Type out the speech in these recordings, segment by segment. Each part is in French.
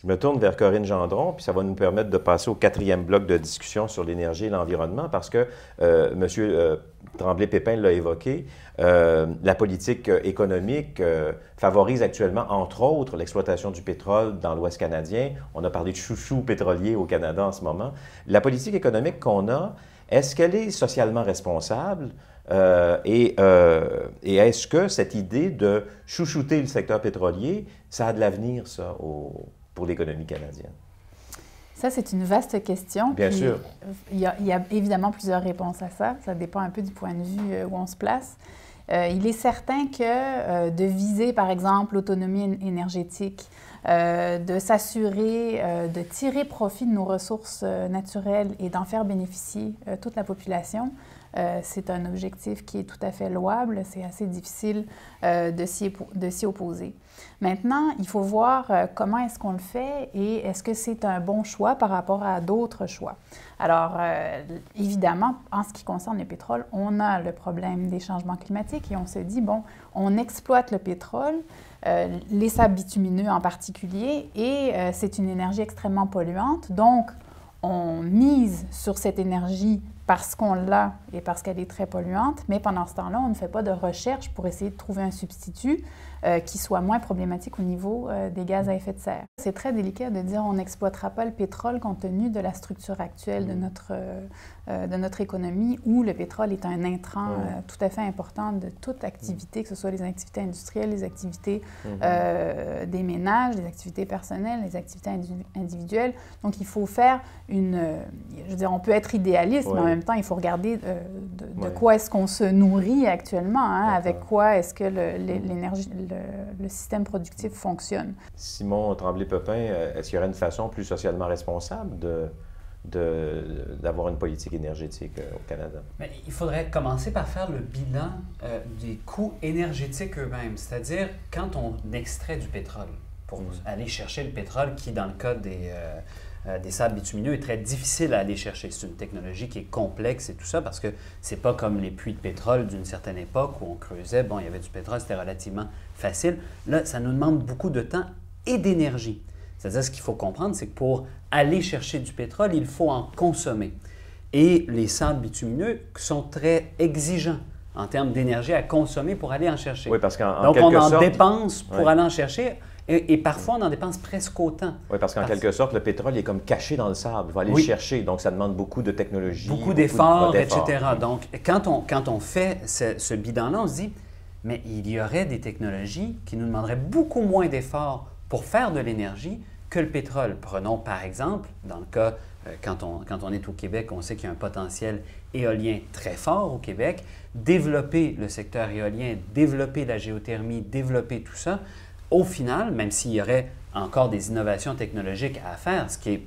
Je me tourne vers Corinne Gendron, puis ça va nous permettre de passer au 4e bloc de discussion sur l'énergie et l'environnement, parce que M. Tremblay-Pépin l'a évoqué, la politique économique favorise actuellement, entre autres, l'exploitation du pétrole dans l'Ouest canadien. On a parlé de chouchou pétrolier au Canada en ce moment. La politique économique qu'on a, est-ce qu'elle est socialement responsable? Et est-ce que cette idée de chouchouter le secteur pétrolier, ça a de l'avenir, ça, pour l'économie canadienne? Ça, c'est une vaste question. Bien sûr. Il y a évidemment plusieurs réponses à ça. Ça dépend un peu du point de vue où on se place. Il est certain que de viser, par exemple, l'autonomie énergétique, de s'assurer de tirer profit de nos ressources naturelles et d'en faire bénéficier toute la population, c'est un objectif qui est tout à fait louable. C'est assez difficile de s'y opposer. Maintenant, il faut voir comment est-ce qu'on le fait et est-ce que c'est un bon choix par rapport à d'autres choix. Alors, évidemment, en ce qui concerne le pétrole, on a le problème des changements climatiques et on se dit, bon, on exploite le pétrole, les sables bitumineux en particulier, et c'est une énergie extrêmement polluante. Donc, on mise sur cette énergie parce qu'on l'a et parce qu'elle est très polluante, mais pendant ce temps-là, on ne fait pas de recherche pour essayer de trouver un substitut qui soit moins problématique au niveau des gaz à effet de serre. C'est très délicat de dire on n'exploitera pas le pétrole compte tenu de la structure actuelle de notre économie où le pétrole est un intrant tout à fait important de toute activité, que ce soit les activités industrielles, les activités des ménages, les activités personnelles, les activités individuelles. Donc, il faut faire je veux dire, on peut être idéaliste, mais en même temps, il faut regarder de quoi est-ce qu'on se nourrit actuellement, hein, avec quoi est-ce que le système productif fonctionne. Simon Tremblay-Pépin, est-ce qu'il y aurait une façon plus socialement responsable d'avoir une politique énergétique au Canada? Mais il faudrait commencer par faire le bilan des coûts énergétiques eux-mêmes, c'est-à-dire quand on extrait du pétrole, pour aller chercher le pétrole qui, dans le cas des sables bitumineux, est très difficile à aller chercher. C'est une technologie qui est complexe et tout ça parce que c'est pas comme les puits de pétrole d'une certaine époque où on creusait, bon, il y avait du pétrole, c'était relativement facile. Là, ça nous demande beaucoup de temps et d'énergie. C'est-à-dire, ce qu'il faut comprendre, c'est que pour aller chercher du pétrole, il faut en consommer. Et les sables bitumineux sont très exigeants en termes d'énergie à consommer pour aller en chercher. Oui, parce Donc, on en dépense pour aller en chercher. Et parfois, on en dépense presque autant. Oui, parce qu'en quelque sorte, le pétrole est comme caché dans le sable. Il faut aller le chercher. Donc, ça demande beaucoup de technologie. Beaucoup d'efforts, etc. Donc, quand on fait ce bilan-là, on se dit, mais il y aurait des technologies qui nous demanderaient beaucoup moins d'efforts pour faire de l'énergie que le pétrole. Prenons par exemple, dans le cas, quand on est au Québec, on sait qu'il y a un potentiel éolien très fort au Québec. Développer le secteur éolien, développer la géothermie, développer tout ça, au final, même s'il y aurait encore des innovations technologiques à faire, ce qui est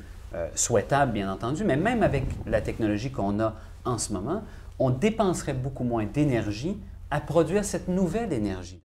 souhaitable, bien entendu, mais même avec la technologie qu'on a en ce moment, on dépenserait beaucoup moins d'énergie à produire cette nouvelle énergie.